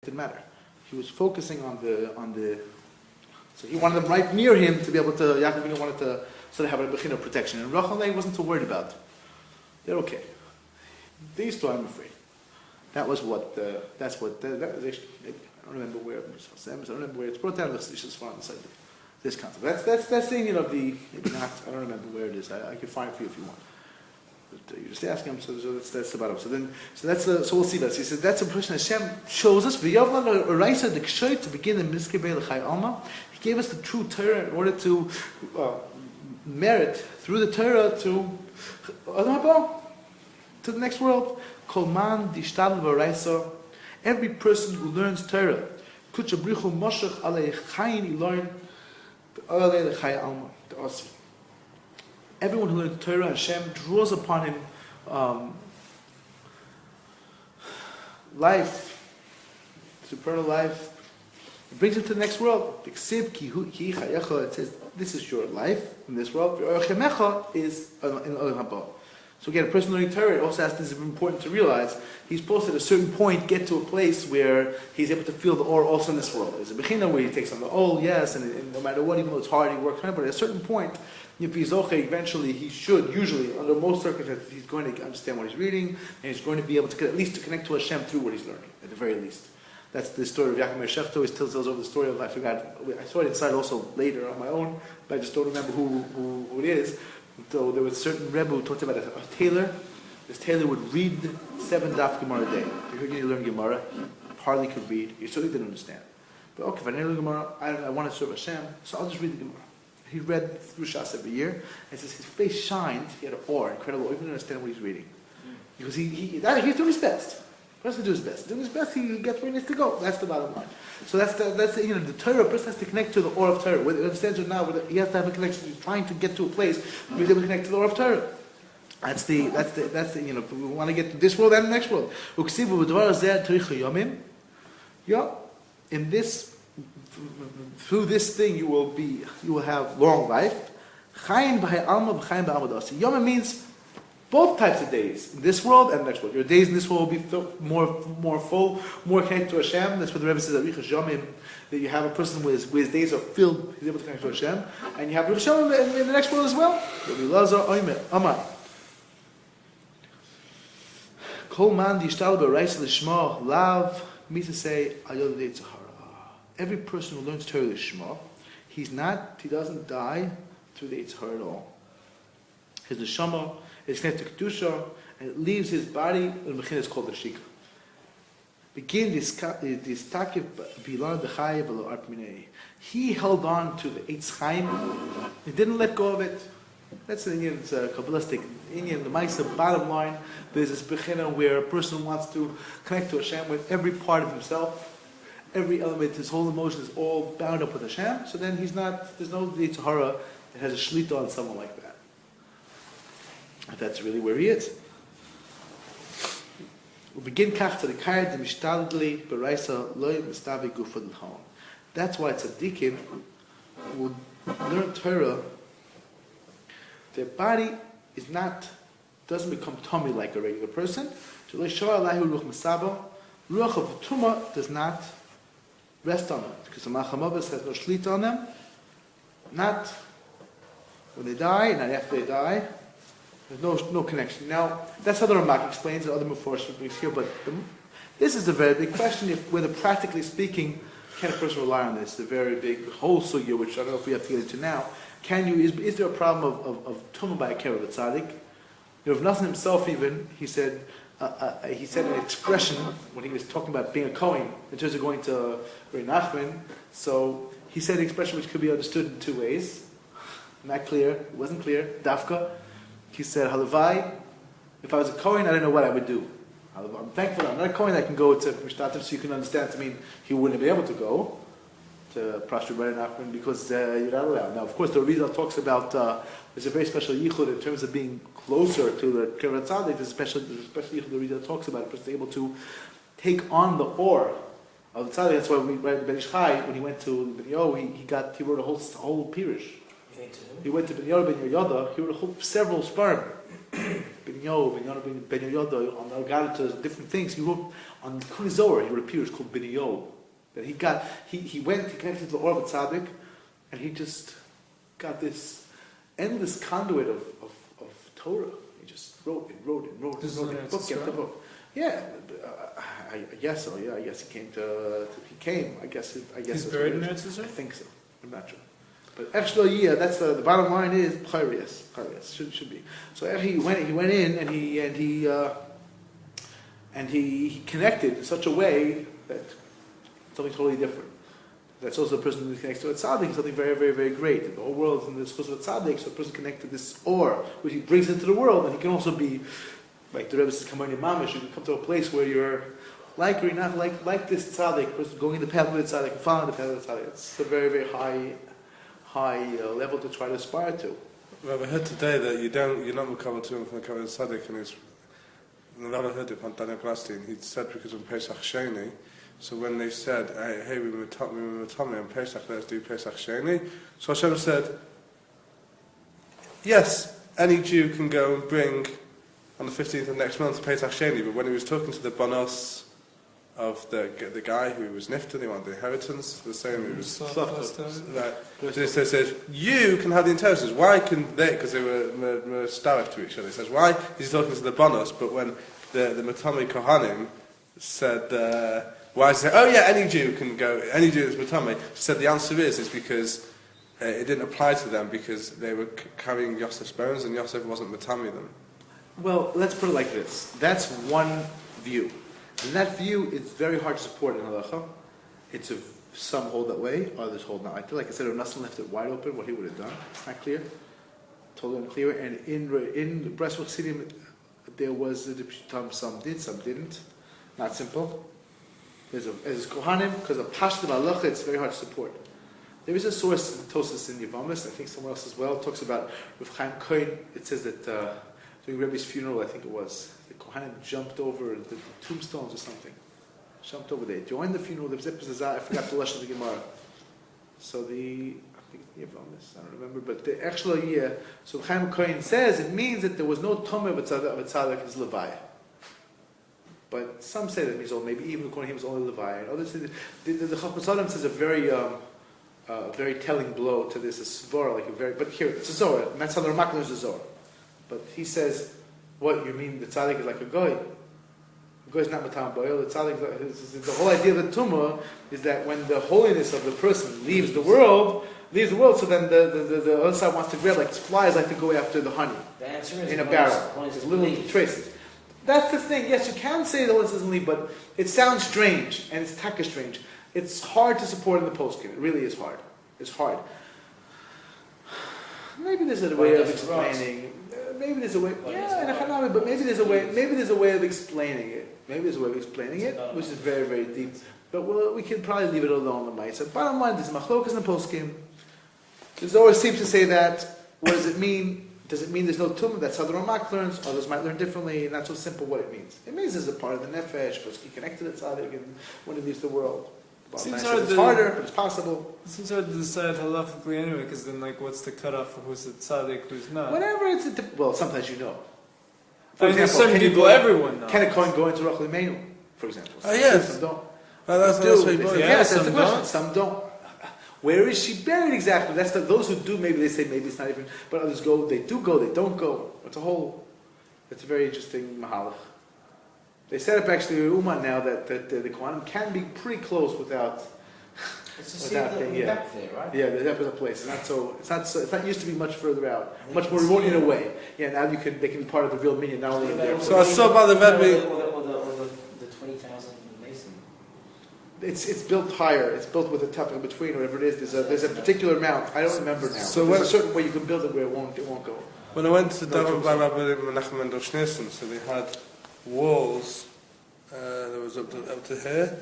didn't matter. He was focusing on the. So he wanted them right near him to be able to. Yaakov Avinu wanted to sort of have a bechina of protection, and Rachel wasn't too worried about. They're okay. These two, I'm afraid. That was what. That's what. That was actually, I don't remember where. I don't remember where it's brought down. It's just far on the side. This concept. That's the thing of the. Maybe not. I don't remember where it is. I can find it for you if you want. But you just ask him. So that's about it. So we'll see that. So he said that's a person Hashem shows us. To begin the miskei l'chai alma. He gave us the true Torah in order to merit through the Torah to the next world. Kol man dishtadel v'raisa. Every person who learns Torah, kucha brichu moshach alei chayin iloin alei l'chai alma. Everyone who learns Torah, Hashem draws upon him life, supernal life. It brings him to the next world. It says, this is your life in this world. Is in Olam Haba. So again, a person learning Torah also has this is important to realize. He's supposed to at a certain point get to a place where he's able to feel the aura also in this world. There's a bechina where he takes on the yes, and no matter what, even though it's hard, he works hard. But at a certain point, if he's okay, eventually he should, usually, under most circumstances, he's going to understand what he's reading, and he's going to be able to at least to connect to Hashem through what he's learning, at the very least. That's the story of Yaakov Shechto. He still tells over the story of, I saw it inside also later on my own, but I just don't remember who it is. So there was a certain Rebbe who talked about a tailor. This tailor would read 7 daf Gemara a day. If you're going to learn Gemara, he hardly could read. He certainly didn't understand. But okay, if I didn't learn Gemara, I want to serve Hashem, so I'll just read the Gemara. He read through Shas every year, and says his face shined. He had an awe, incredible. He didn't understand what he's reading because he's doing his best. He has to do his best. Doing his best, he gets where he needs to go. That's the bottom line. So that's the Torah. A person has to connect to the aura of Torah. Whether he understands it now, he has to have a connection. He's trying to get to a place where he's able to connect to the aura of Torah. That's the we want to get to this world and the next world. In this. Through this thing, you will have long life. Yom means both types of days, in this world and the next world. Your days in this world will be more full, more connected to Hashem. That's what the Rebbe says, that you have a person whose days are filled, he's able to connect to Hashem, and you have Richa Shalom in the next world as well. Kol man dishtal bereis lishma lav means to say ayod Zohar. Every person who learns Torah Lishma, he doesn't die through the Yitzhar at all. His neshama is connected to Kedusha, and it leaves his body, and the mechin is called the Shika. Begin this takif bilan dechayev v'lo art minei. He held on to the Eitz Chaim. He didn't let go of it. That's an Indian, it's a Kabbalistic Indian. The Maisa, bottom line, there's this bechina where a person wants to connect to Hashem with every part of himself. Every element, his whole emotion is all bound up with Hashem. So then there's no Yetzer Hara that has a shlita on someone like that. And that's really where he is. We begin kach to the kayad the mishtadli beraisa loy mistavi gufa l'chaon. That's why tzaddikim who learn Torah, their body doesn't become tummy like a regular person. So ruach of Tuma does not rest on them, because the Malchamavas has no shlita on them. Not when they die, not after they die. There's no connection. Now, that's how the Ramak explains it, other Meforshim brings here, but this is a very big question, whether practically speaking, can a person rely on this? It's a very big whole sugya, which I don't know if we have to get into now. Is there a problem of tumah by a kever of a tzaddik? Rav Nassan himself even, he said an expression when he was talking about being a Kohen in terms of going to Rei Nachman. So he said an expression which could be understood in 2 ways. Not clear. It wasn't clear. Dafka. He said, Halavai, if I was a Kohen, I don't know what I would do. I'm thankful I'm not a Kohen. I can go to Mishtatim, so you can understand to mean he wouldn't be able to go to Prashur Rei Nachman because you're not allowed. Now, of course, the Rizal talks about there's a very special yichud in terms of being closer to the Kever Tzaddik. There's a special yichud the Rizal talks about. A person able to take on the aura of the Tzaddik. That's why we read the Ben Ish Chai, when he went to Ben Yo, he wrote a whole pirish. He went to Ben Yor Ben Yoyada. He wrote several sperm. Ben Yov, and Yonah ben Yoda, on Algarta, different things. He wrote on Kun Zohar, he wrote a period called Ben Yov. That he connected to the Or of Tzaddik, and he just got this endless conduit of Torah. He just wrote and wrote and wrote and wrote. Book after book. Yeah, I guess so. Yeah, I guess he came he came. I guess. He's buried in Eretz Yisrael? I think so. I'm not sure. But actually, yeah, that's the bottom line is Chayrias. Should be. So he went in and he connected in such a way that something totally different. That's also a person who connects to a tzaddik, something very, very, very great. The whole world is in this course of a tzaddik, so a person connected to this or, which he brings into the world, and he can also be, like the Rebbe says, Kamani Mamish, you can come to a place where you're like or you're not like this tzaddik, person going the path of the tzaddik, following the path of the tzaddik. It's a very, very high level to try to aspire to. Well, we heard today that you're not recovered to him from the Kavod Tzaddik, and the Rabbi heard it from Daniel Glasstein. He said because of Pesach Sheni. So when they said, hey, we were Tommy on Pesach, let's do Pesach Sheni. So Hashem said, yes, any Jew can go and bring on the 15th of next month Pesach Sheni. But when he was talking to the Banos of the guy who was nifted, he wanted the inheritance, the same who was right. They said, you can have the inheritance. Why can they? Because they were starved to each other. He says, why? He's talking to the Banos, but when the Matami Kohanim said, why is it? Oh yeah, any Jew can go. Any Jew is Matame. She said the answer is because it didn't apply to them because they were carrying Yosef's bones and Yosef wasn't Matame them. Well, let's put it like this. That's one view, and that view is very hard to support in halacha. Some hold that way, others hold not. I feel like I said, if Nassim left it wide open, what he would have done. It's not clear, totally unclear. And in Breastwork City, there was some did, some didn't. Not simple. As Kohanim, because of Pashtim Halacha, it's very hard to support. There is a source in Tosas in Yavamis, I think somewhere else as well, talks about Rav Chaim Kohen. It says that during Rebbe's funeral, I think it was, the Kohanim jumped over the tombstones or something. Jumped over there. Joined the funeral, there was I forgot the lesson of the Gemara. So I think Yavamis, I don't remember, but the actual year, so Chaim Kohen says it means that there was no Tomeh of a tzaddik as Levi. But some say that means maybe even according to him was only Levi. And others say that the Chachmas Adam says a very telling blow to this, a svara, but here it's a Zohar, and that's how the Ramak learns the Zohar. But he says, what you mean the tzaddik is like a goy? The goy is not matam boil. The tzaddik, the whole idea of the tumah is that when the holiness of the person leaves the world, so then the other side wants to grab, like flies like to go after the honey. The answer is in a barrel. There's little traces. That's the thing. Yes, you can say the Lord doesn't leave, but it sounds strange, and it's taka strange. It's hard to support in the poskim. It really is hard. It's hard. Maybe there's a way of explaining. Maybe there's a way. Yeah, but maybe there's a way. Maybe there's a way of explaining it. Which is very, very deep. But we can probably leave it alone. The mice. So bottom line, there's machlokas in the poskim. The Zohar seems to say that. What does it mean? Does it mean there's no tumah? That's how the Ramak learns. Others might learn differently. Not so simple what it means. It means there's a part of the nefesh, but he connected to tzaddik and when he leaves the world. It's harder, but it's possible. It seems hard to decide halachically anyway, because then, what's the cutoff for who's a tzaddik, who's not? Whatever, sometimes you know. For example, certain people, everyone knows. Can a Kohen go into Rach L'Meinu, for example? Yes. Some don't. That's yes, that's the question. Some don't. Where is she buried exactly? That's those who do, maybe they say maybe it's not even, but others go, they don't go. It's a very interesting mahalach. They set up actually a Uman now that the Kohanim can be pretty close without being back there, right? Yeah, that was a place. It's not used to be much further out, much more remote in a way. Yeah, now they can be part of the real minyan, not only in there. So I saw by the Rebbe. Or the 20,000 mason. It's built higher. It's built with a tuff in between, whatever it is. There's a particular amount. I don't remember now. So there's a certain way you can build it where it won't go. When I went to Daven by Rabbi Menachem Mendel Schneerson, so they had walls. There was up to here,